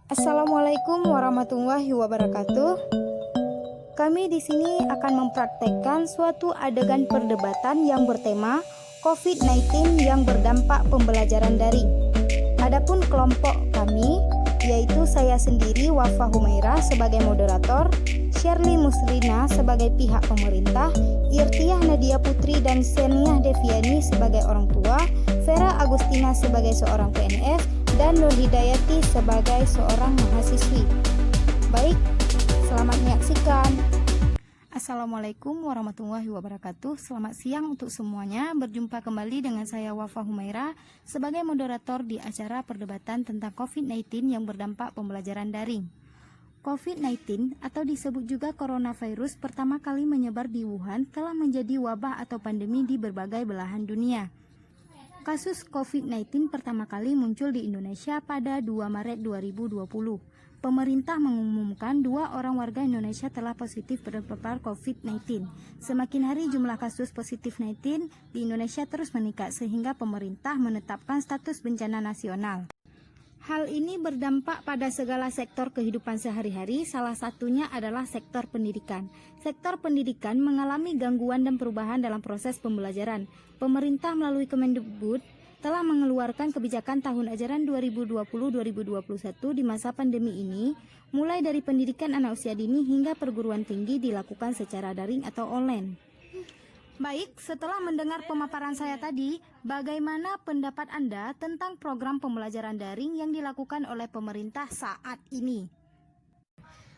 Assalamualaikum warahmatullahi wabarakatuh. Kami di sini akan mempraktekkan suatu adegan perdebatan yang bertema COVID-19 yang berdampak pembelajaran daring. Adapun kelompok kami, yaitu saya sendiri Wafa Humaira sebagai moderator, Shirley Muslina sebagai pihak pemerintah, Irtiah Nadia Putri dan Seniah Deviani sebagai orang tua, Vera Agustina sebagai seorang PNS, dan Nur Hidayati sebagai seorang mahasiswi. Baik, selamat menyaksikan. Assalamualaikum warahmatullahi wabarakatuh. Selamat siang untuk semuanya. Berjumpa kembali dengan saya Wafa Humaira sebagai moderator di acara perdebatan tentang COVID-19 yang berdampak pembelajaran daring. COVID-19 atau disebut juga coronavirus pertama kali menyebar di Wuhan telah menjadi wabah atau pandemi di berbagai belahan dunia. Kasus COVID-19 pertama kali muncul di Indonesia pada 2 Maret 2020. Pemerintah mengumumkan 2 orang warga Indonesia telah positif terpapar COVID-19. Semakin hari jumlah kasus positif 19 di Indonesia terus meningkat sehingga pemerintah menetapkan status bencana nasional. Hal ini berdampak pada segala sektor kehidupan sehari-hari, salah satunya adalah sektor pendidikan. Sektor pendidikan mengalami gangguan dan perubahan dalam proses pembelajaran. Pemerintah melalui Kemendikbud telah mengeluarkan kebijakan tahun ajaran 2020-2021 di masa pandemi ini, mulai dari pendidikan anak usia dini hingga perguruan tinggi dilakukan secara daring atau online. Baik, setelah mendengar pemaparan saya tadi, bagaimana pendapat Anda tentang program pembelajaran daring yang dilakukan oleh pemerintah saat ini?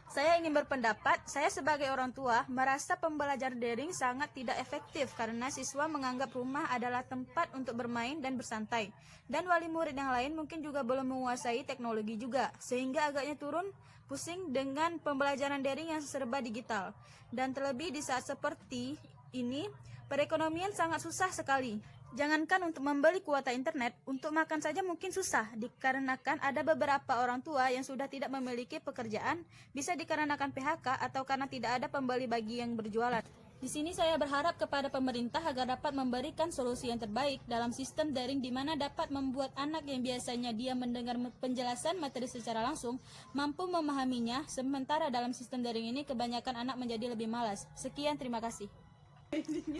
Saya ingin berpendapat, saya sebagai orang tua merasa pembelajaran daring sangat tidak efektif karena siswa menganggap rumah adalah tempat untuk bermain dan bersantai. Dan wali murid yang lain mungkin juga belum menguasai teknologi juga, sehingga agaknya turun pusing dengan pembelajaran daring yang serba digital. Dan terlebih di saat seperti ini, perekonomian sangat susah sekali. Jangankan untuk membeli kuota internet, untuk makan saja mungkin susah, dikarenakan ada beberapa orang tua yang sudah tidak memiliki pekerjaan, bisa dikarenakan PHK atau karena tidak ada pembeli bagi yang berjualan. Di sini saya berharap kepada pemerintah agar dapat memberikan solusi yang terbaik dalam sistem daring di mana dapat membuat anak yang biasanya dia mendengar penjelasan materi secara langsung, mampu memahaminya, sementara dalam sistem daring ini kebanyakan anak menjadi lebih malas. Sekian, terima kasih.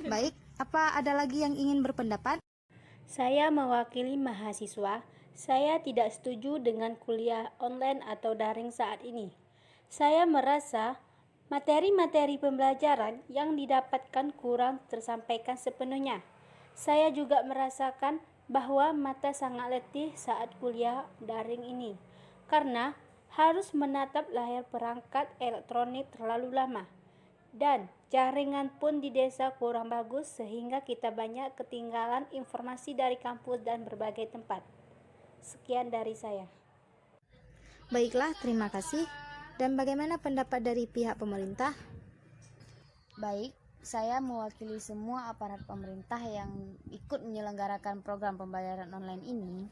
Baik, apa ada lagi yang ingin berpendapat? Saya mewakili mahasiswa. Saya tidak setuju dengan kuliah online atau daring saat ini. Saya merasa materi-materi pembelajaran yang didapatkan kurang tersampaikan sepenuhnya. Saya juga merasakan bahwa mata sangat letih saat kuliah daring ini, karena harus menatap layar perangkat elektronik terlalu lama. Dan jaringan pun di desa kurang bagus sehingga kita banyak ketinggalan informasi dari kampus dan berbagai tempat. Sekian dari saya. Baiklah, terima kasih. Dan bagaimana pendapat dari pihak pemerintah? Baik, saya mewakili semua aparat pemerintah yang ikut menyelenggarakan program pembelajaran online ini.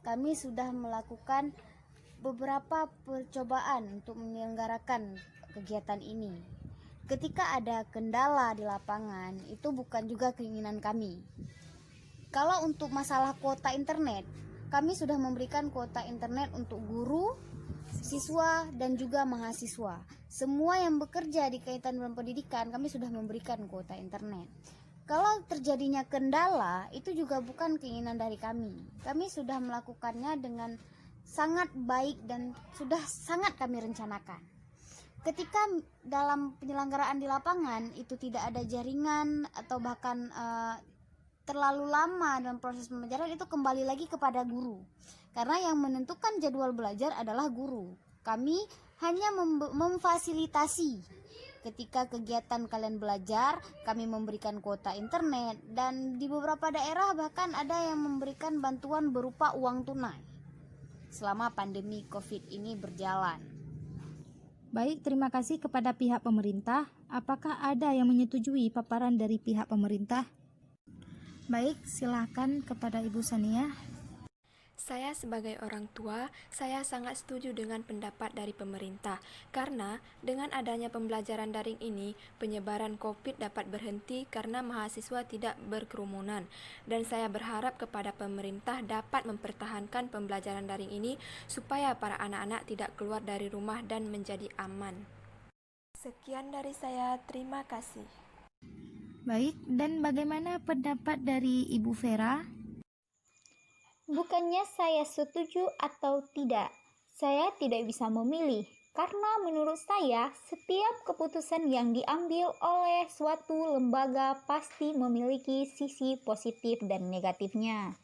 Kami sudah melakukan beberapa percobaan untuk menyelenggarakan kegiatan ini. Ketika ada kendala di lapangan, itu bukan juga keinginan kami. Kalau untuk masalah kuota internet, kami sudah memberikan kuota internet untuk guru, siswa, dan juga mahasiswa. Semua yang bekerja di kaitan dengan pendidikan, kami sudah memberikan kuota internet. Kalau terjadinya kendala, itu juga bukan keinginan dari kami. Kami sudah melakukannya dengan sangat baik dan sudah sangat kami rencanakan. Ketika dalam penyelenggaraan di lapangan itu tidak ada jaringan atau bahkan terlalu lama dalam proses pembelajaran, itu kembali lagi kepada guru, karena yang menentukan jadwal belajar adalah guru. Kami hanya memfasilitasi ketika kegiatan kalian belajar, kami memberikan kuota internet, dan di beberapa daerah bahkan ada yang memberikan bantuan berupa uang tunai selama pandemi COVID ini berjalan. Baik, terima kasih kepada pihak pemerintah. Apakah ada yang menyetujui paparan dari pihak pemerintah? Baik, silakan kepada Ibu Sania. Saya sebagai orang tua, saya sangat setuju dengan pendapat dari pemerintah karena dengan adanya pembelajaran daring ini, penyebaran COVID dapat berhenti karena mahasiswa tidak berkerumunan dan saya berharap kepada pemerintah dapat mempertahankan pembelajaran daring ini supaya para anak-anak tidak keluar dari rumah dan menjadi aman. Sekian dari saya, terima kasih. Baik, dan bagaimana pendapat dari Ibu Vera? Bukannya saya setuju atau tidak, saya tidak bisa memilih. Karena menurut saya, setiap keputusan yang diambil oleh suatu lembaga pasti memiliki sisi positif dan negatifnya.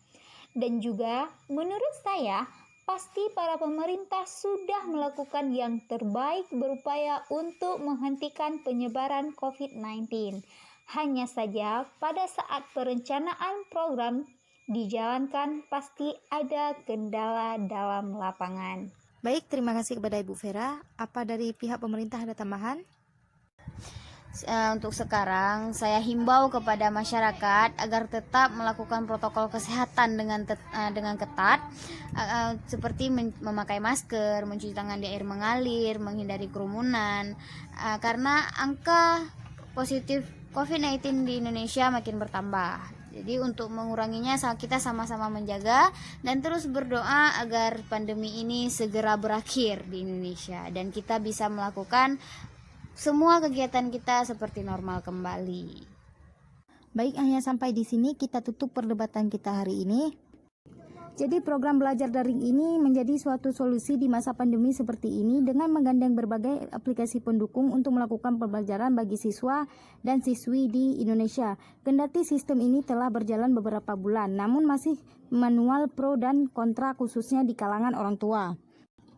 Dan juga, menurut saya, pasti para pemerintah sudah melakukan yang terbaik berupaya untuk menghentikan penyebaran COVID-19. Hanya saja, pada saat perencanaan program dijalankan pasti ada kendala dalam lapangan. Baik, terima kasih kepada Ibu Vera. Apa dari pihak pemerintah ada tambahan? Untuk sekarang saya himbau kepada masyarakat agar tetap melakukan protokol kesehatan dengan ketat, seperti memakai masker, mencuci tangan di air mengalir, menghindari kerumunan, karena angka positif COVID-19 di Indonesia makin bertambah. Jadi untuk menguranginya kita sama-sama menjaga dan terus berdoa agar pandemi ini segera berakhir di Indonesia dan kita bisa melakukan semua kegiatan kita seperti normal kembali. Baik, hanya sampai di sini kita tutup perdebatan kita hari ini. Jadi program belajar daring ini menjadi suatu solusi di masa pandemi seperti ini dengan menggandeng berbagai aplikasi pendukung untuk melakukan pembelajaran bagi siswa dan siswi di Indonesia. Kendati sistem ini telah berjalan beberapa bulan, namun masih manual pro dan kontra khususnya di kalangan orang tua.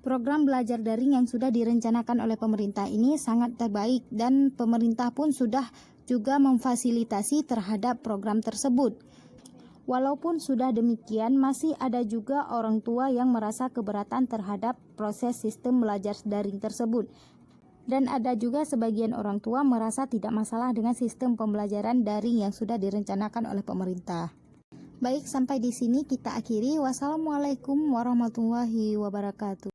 Program belajar daring yang sudah direncanakan oleh pemerintah ini sangat terbaik dan pemerintah pun sudah juga memfasilitasi terhadap program tersebut. Walaupun sudah demikian, masih ada juga orang tua yang merasa keberatan terhadap proses sistem belajar daring tersebut. Dan ada juga sebagian orang tua merasa tidak masalah dengan sistem pembelajaran daring yang sudah direncanakan oleh pemerintah. Baik, sampai di sini kita akhiri. Wassalamualaikum warahmatullahi wabarakatuh.